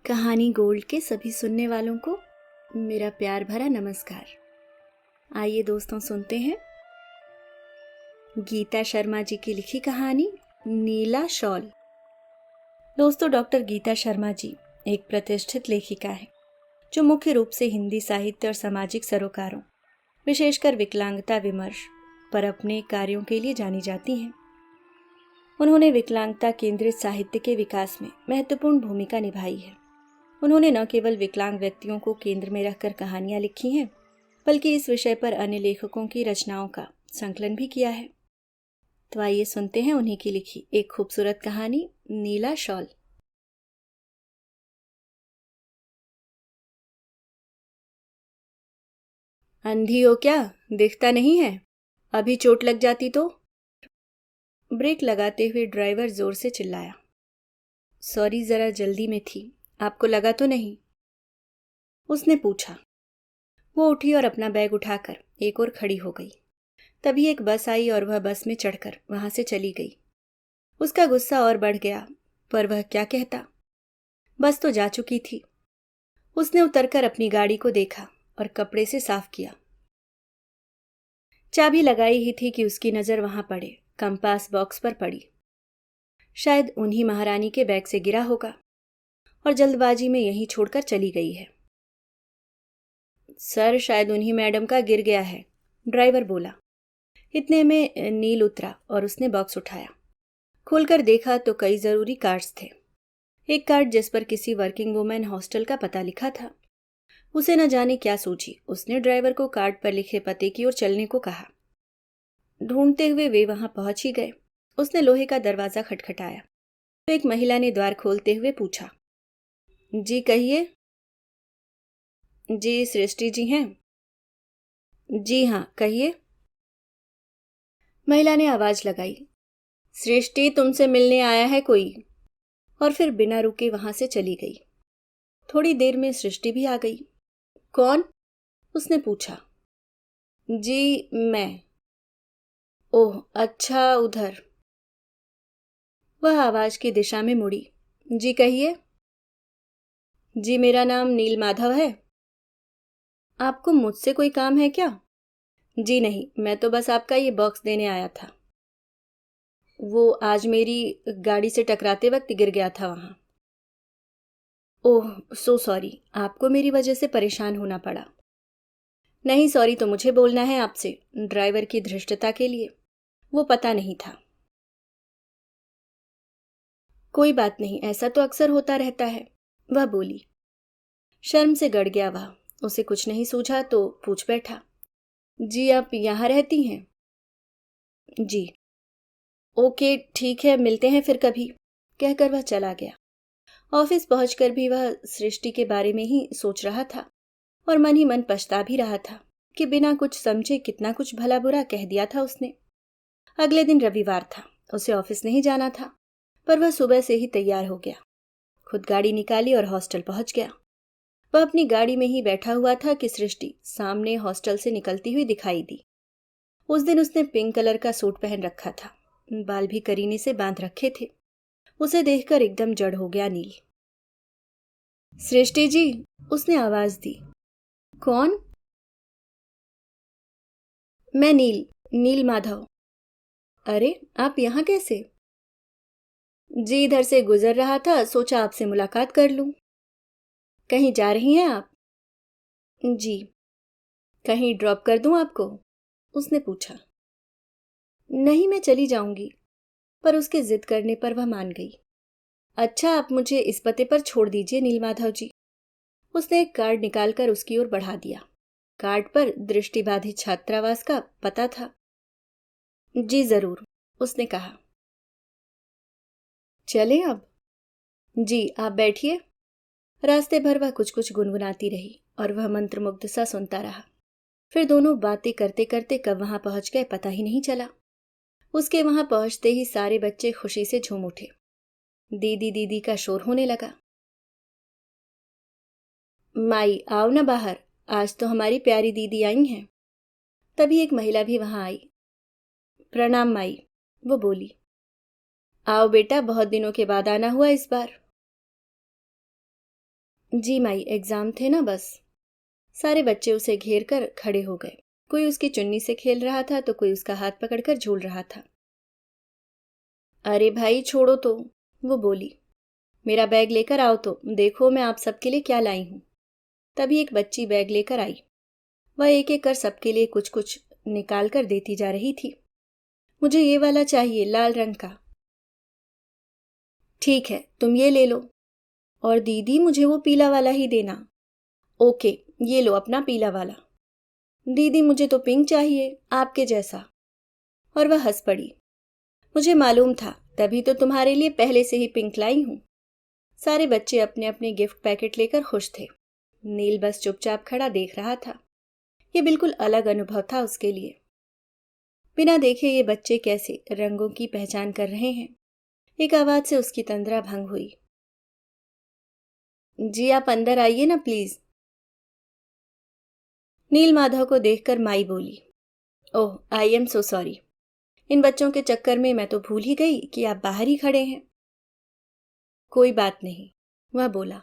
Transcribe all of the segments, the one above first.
कहानी गोल्ड के सभी सुनने वालों को मेरा प्यार भरा नमस्कार। आइए दोस्तों सुनते हैं गीता शर्मा जी की लिखी कहानी नीला शॉल। दोस्तों, डॉक्टर गीता शर्मा जी एक प्रतिष्ठित लेखिका हैं जो मुख्य रूप से हिंदी साहित्य और सामाजिक सरोकारों, विशेषकर विकलांगता विमर्श पर अपने कार्यों के लिए जानी जाती हैं। उन्होंने विकलांगता केंद्रित साहित्य के विकास में महत्वपूर्ण भूमिका निभाई है। उन्होंने न केवल विकलांग व्यक्तियों को केंद्र में रखकर कहानियां लिखी हैं, बल्कि इस विषय पर अन्य लेखकों की रचनाओं का संकलन भी किया है। तो आइए सुनते हैं उन्हीं की लिखी एक खूबसूरत कहानी नीला शॉल। अंधी हो क्या? दिखता नहीं है? अभी चोट लग जाती तो? ब्रेक लगाते हुए ड्राइवर जोर से चिल्लाया। सॉरी, जरा जल्दी में थी। आपको लगा तो नहीं? उसने पूछा। वो उठी और अपना बैग उठाकर एक और खड़ी हो गई। तभी एक बस आई और वह बस में चढ़कर वहां से चली गई। उसका गुस्सा और बढ़ गया, पर वह क्या कहता। बस तो जा चुकी थी। उसने उतरकर अपनी गाड़ी को देखा और कपड़े से साफ किया। चाबी लगाई ही थी कि उसकी नजर वहां पड़े, कंपास बॉक्स पर पड़ी। शायद उन्हीं महारानी के बैग से गिरा होगा और जल्दबाजी में यहीं छोड़कर चली गई है। सर, शायद उन्हीं मैडम का गिर गया है, ड्राइवर बोला। इतने में नील उतरा और उसने बॉक्स उठाया। खोलकर देखा तो कई जरूरी कार्ड्स थे। एक कार्ड जिस पर किसी वर्किंग वुमेन हॉस्टल का पता लिखा था। उसे न जाने क्या सूझी, उसने ड्राइवर को कार्ड पर लिखे पते की ओर चलने को कहा। ढूंढते हुए वे वहां पहुंच ही गए। उसने लोहे का दरवाजा खटखटाया तो एक महिला ने द्वार खोलते हुए पूछा, जी कहिए। जी सृष्टि जी हैं? जी हाँ, कहिए। महिला ने आवाज लगाई, सृष्टि, तुमसे मिलने आया है कोई। और फिर बिना रुके वहां से चली गई। थोड़ी देर में सृष्टि भी आ गई। कौन? उसने पूछा। जी मैं। ओह अच्छा, उधर। वह आवाज की दिशा में मुड़ी। जी कहिए। जी मेरा नाम नील माधव है। आपको मुझसे कोई काम है क्या? जी नहीं, मैं तो बस आपका ये बॉक्स देने आया था। वो आज मेरी गाड़ी से टकराते वक्त गिर गया था वहां। ओह सो सॉरी, आपको मेरी वजह से परेशान होना पड़ा। नहीं, सॉरी तो मुझे बोलना है आपसे, ड्राइवर की धृष्टता के लिए। वो पता नहीं था। कोई बात नहीं, ऐसा तो अक्सर होता रहता है, वह बोली। शर्म से गड़ गया वह। उसे कुछ नहीं सूझा तो पूछ बैठा, जी आप यहां रहती हैं? जी। ओके ठीक है, मिलते हैं फिर कभी, कहकर वह चला गया। ऑफिस पहुंचकर भी वह सृष्टि के बारे में ही सोच रहा था और मन ही मन पछता भी रहा था कि बिना कुछ समझे कितना कुछ भला बुरा कह दिया था उसने। अगले दिन रविवार था, उसे ऑफिस नहीं जाना था, पर वह सुबह से ही तैयार हो गया। खुद गाड़ी निकाली और हॉस्टल पहुंच गया। वह अपनी गाड़ी में ही बैठा हुआ था कि सृष्टि सामने हॉस्टल से निकलती हुई दिखाई दी। उस दिन उसने पिंक कलर का सूट पहन रखा था, बाल भी करीने से बांध रखे थे। उसे देखकर एकदम जड़ हो गया नील। सृष्टि जी, उसने आवाज दी। कौन? मैं नील, नील माधव। अरे आप यहाँ कैसे? जी इधर से गुजर रहा था, सोचा आपसे मुलाकात कर लूं। कहीं जा रही हैं आप? जी। कहीं ड्रॉप कर दूं आपको? उसने पूछा। नहीं, मैं चली जाऊंगी, पर उसके जिद करने पर वह मान गई। अच्छा, आप मुझे इस पते पर छोड़ दीजिए नीलमाधव जी। उसने एक कार्ड निकालकर उसकी ओर बढ़ा दिया। कार्ड पर दृष्टिबाधित छात्रावास का पता था। जी जरूर, उसने कहा। चले अब? जी आप बैठिए। रास्ते भर वह कुछ कुछ गुनगुनाती रही और वह मंत्रमुग्ध सा सुनता रहा। फिर दोनों बातें करते करते कब वहां पहुंच गए पता ही नहीं चला। उसके वहां पहुंचते ही सारे बच्चे खुशी से झूम उठे। दीदी दीदी का शोर होने लगा। माई आओ ना बाहर, आज तो हमारी प्यारी दीदी आई हैं। तभी एक महिला भी वहां आई। प्रणाम माई, वो बोली। आओ बेटा, बहुत दिनों के बाद आना हुआ इस बार। जी माई, एग्जाम थे ना बस। सारे बच्चे उसे घेर कर खड़े हो गए। कोई उसकी चुन्नी से खेल रहा था तो कोई उसका हाथ पकड़कर झूल रहा था। अरे भाई छोड़ो तो, वो बोली। मेरा बैग लेकर आओ तो देखो मैं आप सबके लिए क्या लाई हूं। तभी एक बच्ची बैग लेकर आई। वह एक एक कर सबके लिए कुछ कुछ निकाल कर देती जा रही थी। मुझे ये वाला चाहिए, लाल रंग का। ठीक है, तुम ये ले लो। और दीदी मुझे वो पीला वाला ही देना। ओके, ये लो अपना पीला वाला। दीदी मुझे तो पिंक चाहिए, आपके जैसा। और वह हंस पड़ी। मुझे मालूम था, तभी तो तुम्हारे लिए पहले से ही पिंक लाई हूं। सारे बच्चे अपने अपने गिफ्ट पैकेट लेकर खुश थे। नील बस चुपचाप खड़ा देख रहा था। ये बिल्कुल अलग अनुभव था उसके लिए। बिना देखे ये बच्चे कैसे रंगों की पहचान कर रहे हैं। एक आवाज से उसकी तंद्रा भंग हुई। जी आप अंदर आइए ना प्लीज। नील माधव को देखकर माई बोली, ओह आई एम सो सॉरी। इन बच्चों के चक्कर में मैं तो भूल ही गई कि आप बाहर ही खड़े हैं। कोई बात नहीं, वह बोला।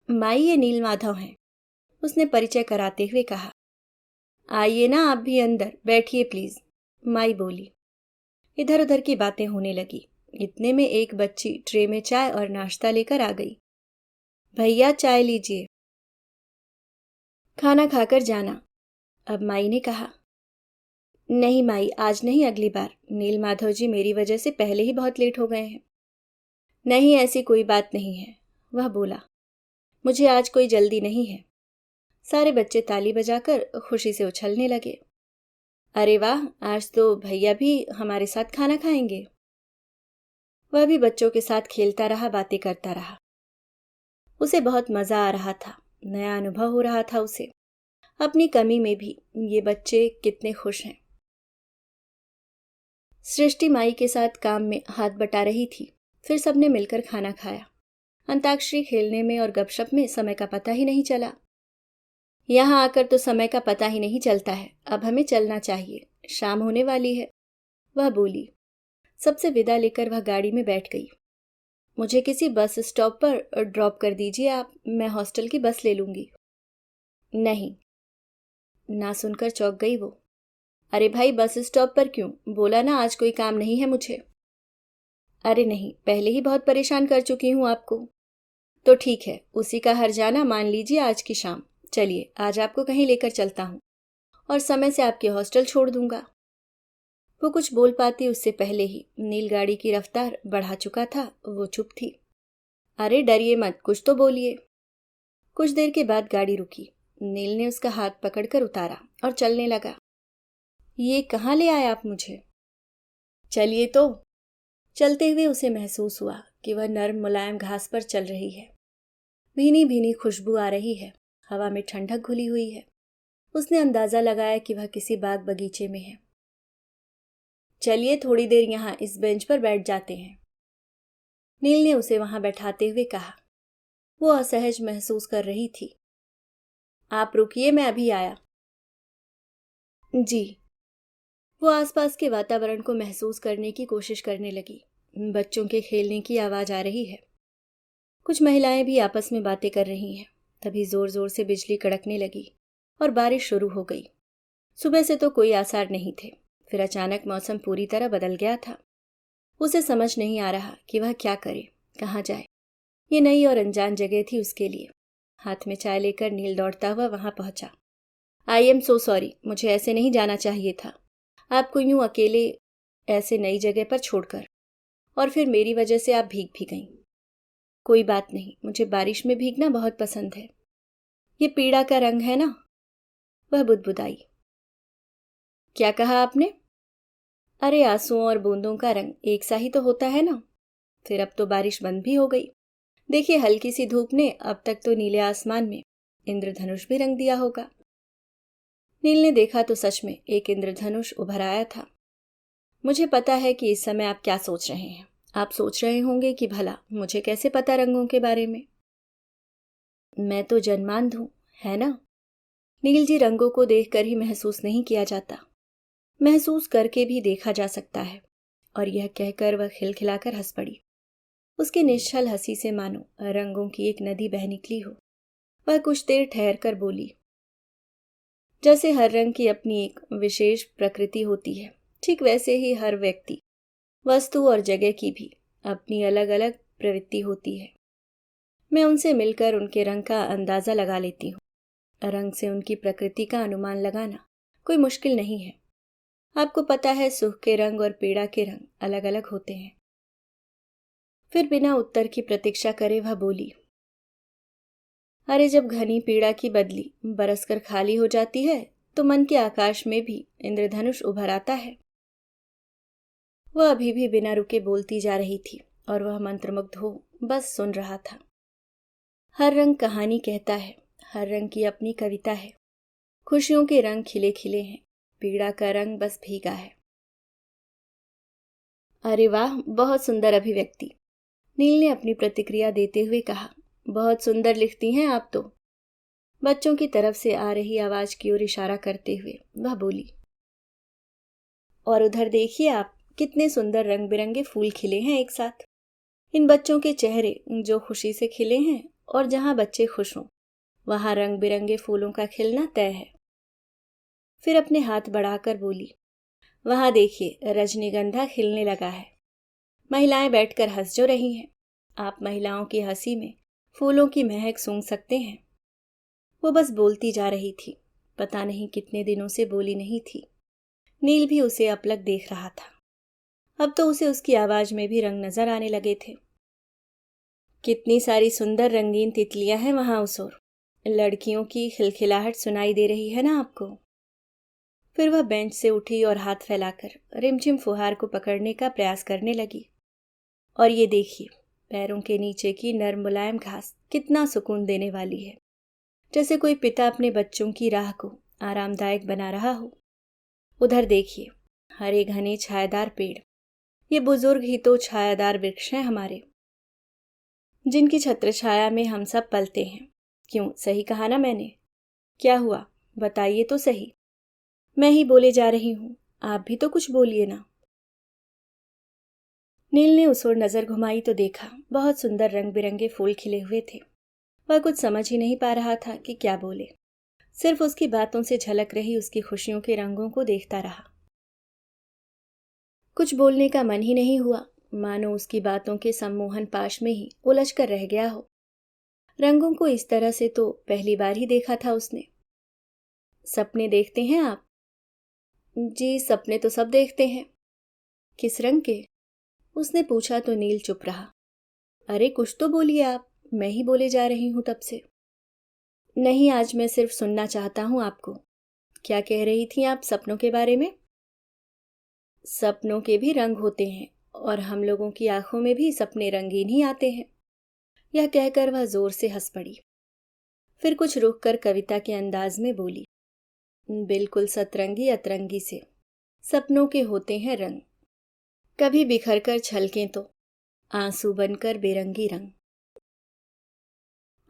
माई ये नील माधव हैं, उसने परिचय कराते हुए कहा। आइए ना आप भी अंदर, बैठिए प्लीज, माई बोली। इधर उधर की बातें होने लगी। इतने में एक बच्ची ट्रे में चाय और नाश्ता लेकर आ गई। भैया चाय लीजिए, खाना खाकर जाना, अब माई ने कहा। नहीं माई, आज नहीं, अगली बार। नील माधव जी मेरी वजह से पहले ही बहुत लेट हो गए हैं। नहीं, ऐसी कोई बात नहीं है, वह बोला। मुझे आज कोई जल्दी नहीं है। सारे बच्चे ताली बजाकर खुशी से उछलने लगे। अरे वाह, आज तो भैया भी हमारे साथ खाना खाएंगे। वह भी बच्चों के साथ खेलता रहा, बातें करता रहा। उसे बहुत मजा आ रहा था, नया अनुभव हो रहा था उसे। अपनी कमी में भी ये बच्चे कितने खुश हैं। सृष्टि माई के साथ काम में हाथ बटा रही थी। फिर सबने मिलकर खाना खाया। अंताक्षरी खेलने में और गपशप में समय का पता ही नहीं चला। यहाँ आकर तो समय का पता ही नहीं चलता है। अब हमें चलना चाहिए, शाम होने वाली है, वह बोली। सबसे विदा लेकर वह गाड़ी में बैठ गई। मुझे किसी बस स्टॉप पर ड्रॉप कर दीजिए आप, मैं हॉस्टल की बस ले लूंगी। नहीं, ना सुनकर चौंक गई वो। अरे भाई बस स्टॉप पर क्यों? बोला ना आज कोई काम नहीं है मुझे। अरे नहीं, पहले ही बहुत परेशान कर चुकी हूं आपको। तो ठीक है, उसी का हर्जाना मान लीजिए आज की शाम। चलिए आज आपको कहीं लेकर चलता हूं और समय से आपके हॉस्टल छोड़ दूंगा। वो कुछ बोल पाती उससे पहले ही नील गाड़ी की रफ्तार बढ़ा चुका था। वो चुप थी। अरे डरिए मत, कुछ तो बोलिए। कुछ देर के बाद गाड़ी रुकी। नील ने उसका हाथ पकड़कर उतारा और चलने लगा। ये कहाँ ले आए आप मुझे? चलिए तो। चलते हुए उसे महसूस हुआ कि वह नर्म मुलायम घास पर चल रही है। भीनी भीनी खुशबू आ रही है, हवा में ठंडक घुली हुई है। उसने अंदाजा लगाया कि वह किसी बाग बगीचे में है। चलिए थोड़ी देर यहाँ इस बेंच पर बैठ जाते हैं, नील ने उसे वहां बैठाते हुए कहा। वो असहज महसूस कर रही थी। आप रुकिए, मैं अभी आया। जी। वो आसपास के वातावरण को महसूस करने की कोशिश करने लगी। बच्चों के खेलने की आवाज आ रही है। कुछ महिलाएं भी आपस में बातें कर रही हैं। तभी जोर जोर से बिजली कड़कने लगी और बारिश शुरू हो गई। सुबह से तो कोई आसार नहीं थे, फिर अचानक मौसम पूरी तरह बदल गया था। उसे समझ नहीं आ रहा कि वह क्या करे, कहाँ जाए। ये नई और अनजान जगह थी उसके लिए। हाथ में चाय लेकर नील दौड़ता हुआ वहां पहुंचा। आई एम सो सॉरी, मुझे ऐसे नहीं जाना चाहिए था, आपको यूं अकेले ऐसे नई जगह पर छोड़कर। और फिर मेरी वजह से आप भीग भी गईं। कोई बात नहीं, मुझे बारिश में भीगना बहुत पसंद है। ये पीड़ा का रंग है ना, वह बुदबुदाई। क्या कहा आपने? अरे आंसुओं और बूंदों का रंग एक सा ही तो होता है ना। फिर अब तो बारिश बंद भी हो गई। देखिए हल्की सी धूप ने अब तक तो नीले आसमान में इंद्रधनुष भी रंग दिया होगा। नील ने देखा तो सच में एक इंद्रधनुष उभर आया था। मुझे पता है कि इस समय आप क्या सोच रहे हैं। आप सोच रहे होंगे कि भला मुझे कैसे पता रंगों के बारे में। मैं तो जन्मांध हूं, है ना। नील जी, रंगों को देखकर ही महसूस नहीं किया जाता, महसूस करके भी देखा जा सकता है। और यह कहकर वह खिलखिलाकर हंस पड़ी। उसकी निश्चल हंसी से मानो रंगों की एक नदी बह निकली हो। वह कुछ देर ठहर कर बोली, जैसे हर रंग की अपनी एक विशेष प्रकृति होती है, ठीक वैसे ही हर व्यक्ति, वस्तु और जगह की भी अपनी अलग अलग प्रवृत्ति होती है। मैं उनसे मिलकर उनके रंग का अंदाजा लगा लेती हूँ। रंग से उनकी प्रकृति का अनुमान लगाना कोई मुश्किल नहीं है। आपको पता है, सुख के रंग और पीड़ा के रंग अलग अलग होते हैं। फिर बिना उत्तर की प्रतीक्षा करे वह बोली, अरे जब घनी पीड़ा की बदली बरसकर खाली हो जाती है तो मन के आकाश में भी इंद्रधनुष उभर आता है। वह अभी भी बिना रुके बोलती जा रही थी और वह मंत्रमुग्ध हो बस सुन रहा था। हर रंग कहानी कहता है, हर रंग की अपनी कविता है। खुशियों के रंग खिले खिले हैं, पीड़ा का रंग बस भीगा है। अरे वाह, बहुत सुंदर अभिव्यक्ति, नील ने अपनी प्रतिक्रिया देते हुए कहा। बहुत सुंदर लिखती हैं आप तो। बच्चों की तरफ से आ रही आवाज की ओर इशारा करते हुए वह बोली, और उधर देखिए आप, कितने सुंदर रंग बिरंगे फूल खिले हैं एक साथ। इन बच्चों के चेहरे जो खुशी से खिले हैं, और जहां बच्चे खुश हों वहां रंग बिरंगे फूलों का खिलना तय है। फिर अपने हाथ बढ़ाकर बोली, वहां देखिए रजनीगंधा खिलने लगा है। महिलाएं बैठकर हंस जो रही हैं। आप महिलाओं की हंसी में फूलों की महक सूंघ सकते हैं। वो बस बोलती जा रही थी, पता नहीं कितने दिनों से बोली नहीं थी। नील भी उसे अपलक देख रहा था। अब तो उसे उसकी आवाज में भी रंग नजर आने लगे थे। कितनी सारी सुंदर रंगीन तितलियां हैं वहां उस ओर। लड़कियों की खिलखिलाहट सुनाई दे रही है ना आपको। फिर वह बेंच से उठी और हाथ फैलाकर रिमझिम फुहार को पकड़ने का प्रयास करने लगी। और ये देखिए, पैरों के नीचे की नर्म मुलायम घास कितना सुकून देने वाली है, जैसे कोई पिता अपने बच्चों की राह को आरामदायक बना रहा हो। उधर देखिए, हरे घने छायादार पेड़, ये बुजुर्ग ही तो छायादार वृक्ष हैं हमारे, जिनकी छत्र छाया में हम सब पलते हैं। क्यों, सही कहा ना मैंने? क्या हुआ, बताइए तो सही। मैं ही बोले जा रही हूं, आप भी तो कुछ बोलिए ना। नील ने उस ओर नजर घुमाई तो देखा बहुत सुंदर रंग बिरंगे फूल खिले हुए थे। वह कुछ समझ ही नहीं पा रहा था कि क्या बोले। सिर्फ उसकी बातों से झलक रही उसकी खुशियों के रंगों को देखता रहा। कुछ बोलने का मन ही नहीं हुआ, मानो उसकी बातों के सम्मोहन पाश में ही उलझ कर रह गया हो। रंगों को इस तरह से तो पहली बार ही देखा था उसने। सपने देखते हैं आप? जी, सपने तो सब देखते हैं। किस रंग के? उसने पूछा तो नील चुप रहा। अरे कुछ तो बोलिए आप, मैं ही बोले जा रही हूं तब से। नहीं, आज मैं सिर्फ सुनना चाहता हूं आपको। क्या कह रही थी आप सपनों के बारे में? सपनों के भी रंग होते हैं, और हम लोगों की आंखों में भी सपने रंगीन ही आते हैं। यह कहकर वह जोर से हंस पड़ी। फिर कुछ रुक कर कविता के अंदाज में बोली, बिल्कुल सतरंगी अतरंगी से सपनों के होते हैं रंग, कभी बिखर कर छलकें तो आंसू बनकर बेरंगी रंग।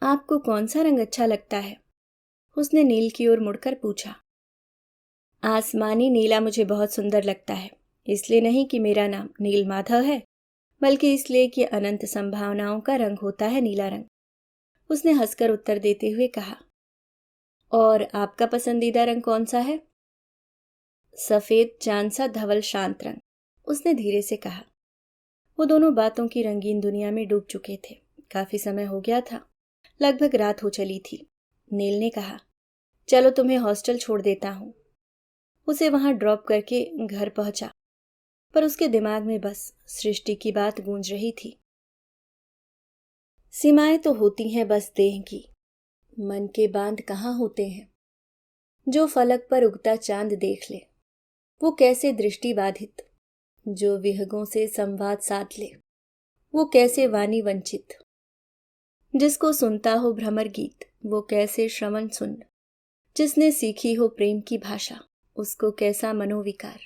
आपको कौन सा रंग अच्छा लगता है? उसने नील की ओर मुड़कर पूछा। आसमानी नीला मुझे बहुत सुंदर लगता है, इसलिए नहीं कि मेरा नाम नील माधव है, बल्कि इसलिए कि अनंत संभावनाओं का रंग होता है नीला रंग। उसने हंसकर उत्तर देते हुए कहा। और आपका पसंदीदा रंग कौन सा है? सफेद चांद सा धवल शांत रंग, उसने धीरे से कहा। वो दोनों बातों की रंगीन दुनिया में डूब चुके थे। काफी समय हो गया था, लगभग रात हो चली थी। नील ने कहा, चलो तुम्हें हॉस्टल छोड़ देता हूं। उसे वहां ड्रॉप करके घर पहुंचा, पर उसके दिमाग में बस सृष्टि की बात गूंज रही थी। सीमाएं तो होती हैं बस देह की, मन के बांध कहाँ होते हैं। जो फलक पर उगता चांद देख ले, वो कैसे दृष्टि बाधित। जो विहगों से संवाद साध ले, वो कैसे वाणी वंचित। जिसको सुनता हो भ्रमर गीत, वो कैसे श्रवण सुन। जिसने सीखी हो प्रेम की भाषा, उसको कैसा मनोविकार।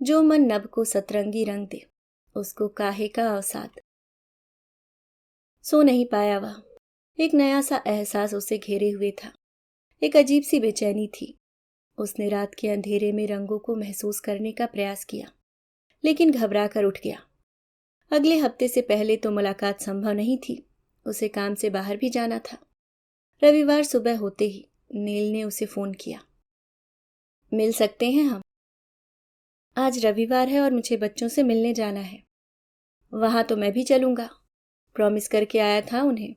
जो मन नभ को सतरंगी रंग दे, उसको काहे का अवसाद। सो नहीं पाया वह। एक नया सा एहसास उसे घेरे हुए था। एक अजीब सी बेचैनी थी। उसने रात के अंधेरे में रंगों को महसूस करने का प्रयास किया, लेकिन घबरा कर उठ गया। अगले हफ्ते से पहले तो मुलाकात संभव नहीं थी। उसे काम से बाहर भी जाना था। रविवार सुबह होते ही नील ने उसे फोन किया। मिल सकते हैं हम? आज रविवार है और मुझे बच्चों से मिलने जाना है। वहां तो मैं भी चलूंगा, प्रॉमिस करके आया था उन्हें।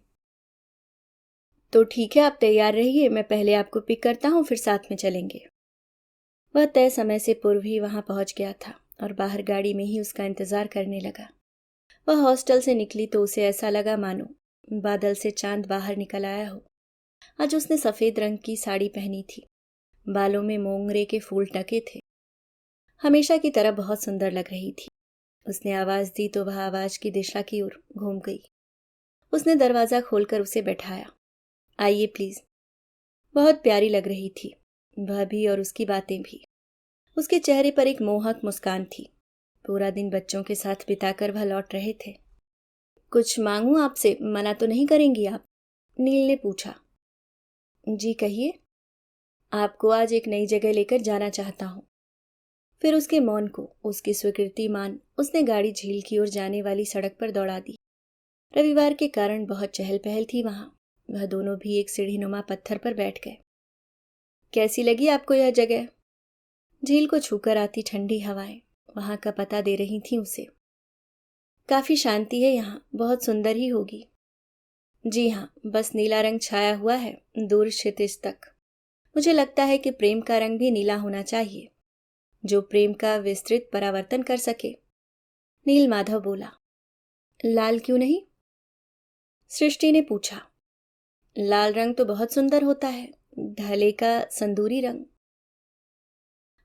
तो ठीक है, आप तैयार रहिए, मैं पहले आपको पिक करता हूँ, फिर साथ में चलेंगे। वह तय समय से पूर्व ही वहां पहुंच गया था और बाहर गाड़ी में ही उसका इंतजार करने लगा। वह हॉस्टल से निकली तो उसे ऐसा लगा मानो बादल से चांद बाहर निकल आया हो। आज उसने सफेद रंग की साड़ी पहनी थी, बालों में मोंगरे के फूल टके थे। हमेशा की तरह बहुत सुंदर लग रही थी। उसने आवाज दी तो वह आवाज की दिशा की ओर घूम गई। उसने दरवाजा खोलकर उसे बैठाया। आइए प्लीज। बहुत प्यारी लग रही थी, वह भी और उसकी बातें भी। उसके चेहरे पर एक मोहक मुस्कान थी। पूरा दिन बच्चों के साथ बिताकर वह लौट रहे थे। कुछ मांगूं आपसे, मना तो नहीं करेंगी आप? नील ने पूछा। जी कहिए। आपको आज एक नई जगह लेकर जाना चाहता हूं। फिर उसके मौन को उसकी स्वीकृति मान उसने गाड़ी झील की ओर जाने वाली सड़क पर दौड़ा दी। रविवार के कारण बहुत चहल पहल थी वहां। वह दोनों भी एक सीढ़ीनुमा पत्थर पर बैठ गए। कैसी लगी आपको यह जगह? झील को छूकर आती ठंडी हवाएं वहां का पता दे रही थीं उसे। काफी शांति है यहाँ, बहुत सुंदर ही होगी। जी हाँ, बस नीला रंग छाया हुआ है दूर क्षितिज तक। मुझे लगता है कि प्रेम का रंग भी नीला होना चाहिए, जो प्रेम का विस्तृत परावर्तन कर सके। नील माधव बोला। लाल क्यों नहीं? सृष्टि ने पूछा। लाल रंग तो बहुत सुंदर होता है, ढले का संदूरी रंग।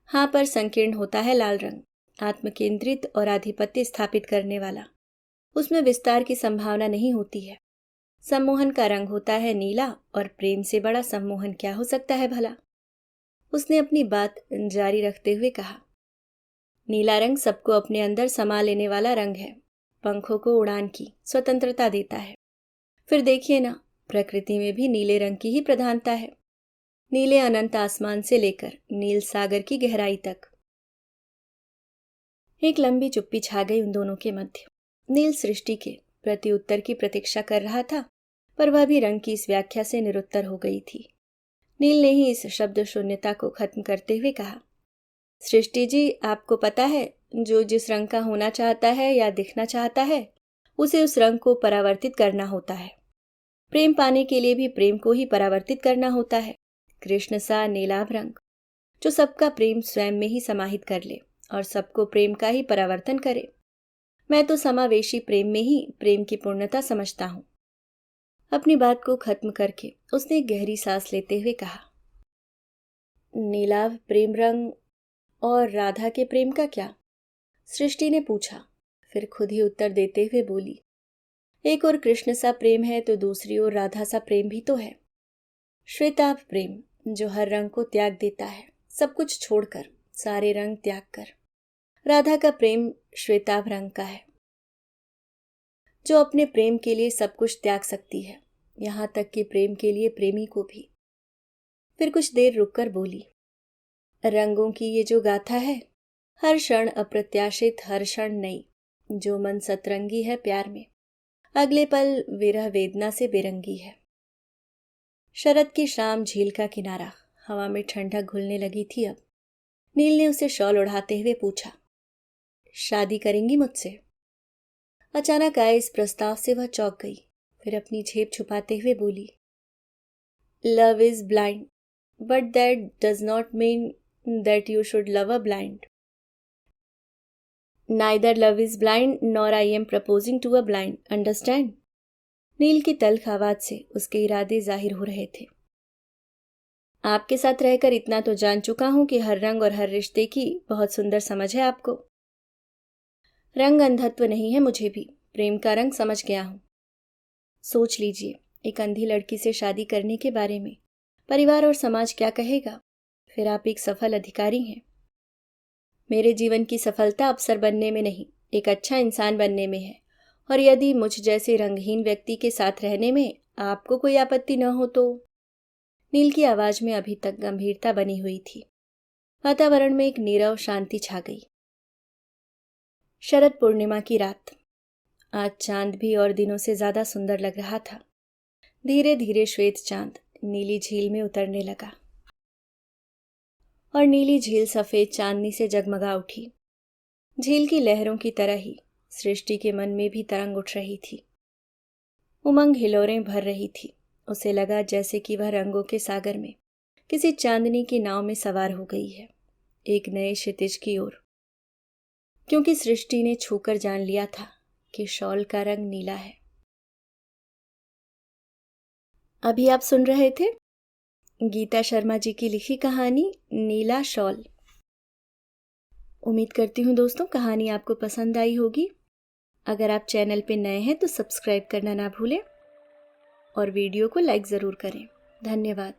हाँ, पर संकीर्ण होता है लाल रंग, आत्मकेंद्रित और आधिपत्य स्थापित करने वाला। उसमें विस्तार की संभावना नहीं होती है। सम्मोहन का रंग होता है नीला, और प्रेम से बड़ा सम्मोहन क्या हो सकता है भला? उसने अपनी बात जारी रखते हुए कहा। नीला रंग सबको अपने अंदर समा लेने वाला रंग है, पंखों को उड़ान की स्वतंत्रता देता है। फिर देखिए ना, प्रकृति में भी नीले रंग की ही प्रधानता है। नीले अनंत आसमान से लेकर नील सागर की गहराई तक। एक लंबी चुप्पी छा गई उन दोनों के मध्य। नील सृष्टि के प्रत्युत्तर की प्रतीक्षा कर रहा था, पर वह भी रंग की इस व्याख्या से निरुत्तर हो गई थी। नील ने ही इस शब्द शून्यता को खत्म करते हुए कहा। सृष्टि जी, आपको पता है, जो जिस रंग का होना चाहता है या दिखना चाहता है, उसे उस रंग को परावर्तित करना होता है। प्रेम पाने के लिए भी प्रेम को ही परावर्तित करना होता है। कृष्ण सा नीलाभ रंग, जो सबका प्रेम स्वयं में ही समाहित कर ले और सबको प्रेम का ही परावर्तन करे। मैं तो समावेशी प्रेम में ही प्रेम की पूर्णता समझता हूं। अपनी बात को खत्म करके उसने गहरी सांस लेते हुए कहा। नीलाभ प्रेम रंग, और राधा के प्रेम का क्या? सृष्टि ने पूछा, फिर खुद ही उत्तर देते हुए बोली। एक और कृष्ण सा प्रेम है तो दूसरी ओर राधा सा प्रेम भी तो है। श्वेताभ प्रेम, जो हर रंग को त्याग देता है, सब कुछ छोड़कर, सारे रंग त्याग कर। राधा का प्रेम श्वेताभ रंग का है, जो अपने प्रेम के लिए सब कुछ त्याग सकती है, यहां तक कि प्रेम के लिए प्रेमी को भी। फिर कुछ देर रुककर बोली। रंगों की ये जो गाथा है, हर क्षण अप्रत्याशित, हर क्षण नई। जो मन सतरंगी है प्यार में, अगले पल विरह वेदना से बेरंगी है। शरद की शाम, झील का किनारा, हवा में ठंडक घुलने लगी थी अब। नील ने उसे शॉल ओढ़ाते हुए पूछा, शादी करेंगी मुझसे? अचानक आए इस प्रस्ताव से वह चौंक गई। फिर अपनी झेप छुपाते हुए बोली। Love is blind, but that does not mean that you should love a blind. Neither love is blind nor I am proposing to a blind. Understand? नील की तल्ख आवाज से उसके इरादे जाहिर हो रहे थे। आपके साथ रहकर इतना तो जान चुका हूं कि हर रंग और हर रिश्ते की बहुत सुंदर समझ है आपको। रंग अंधत्व नहीं है, मुझे भी प्रेम का रंग समझ गया हूं। सोच लीजिए, एक अंधी लड़की से शादी करने के बारे में परिवार और समाज क्या कहेगा? फिर आप एक सफल अधिकारी हैं। मेरे जीवन की सफलता अफसर बनने में नहीं, एक अच्छा इंसान बनने में है। और यदि मुझ जैसे रंगहीन व्यक्ति के साथ रहने में आपको कोई आपत्ति न हो तो। नील की आवाज में अभी तक गंभीरता बनी हुई थी। वातावरण में एक नीरव शांति छा गई। शरद पूर्णिमा की रात, आज चांद भी और दिनों से ज्यादा सुंदर लग रहा था। धीरे धीरे श्वेत चांद नीली झील में उतरने लगा और नीली झील सफेद चांदनी से जगमगा उठी। झील की लहरों की तरह ही सृष्टि के मन में भी तरंग उठ रही थी। उमंग हिलोरें भर रही थी। उसे लगा जैसे कि वह रंगों के सागर में किसी चांदनी की नाव में सवार हो गई है, एक नए क्षितिज की ओर, क्योंकि सृष्टि ने छूकर जान लिया था कि शॉल का रंग नीला है। अभी आप सुन रहे थे गीता शर्मा जी की लिखी कहानी नीला शॉल। उम्मीद करती हूँ दोस्तों कहानी आपको पसंद आई होगी। अगर आप चैनल पे नए हैं तो सब्सक्राइब करना ना भूलें और वीडियो को लाइक ज़रूर करें। धन्यवाद।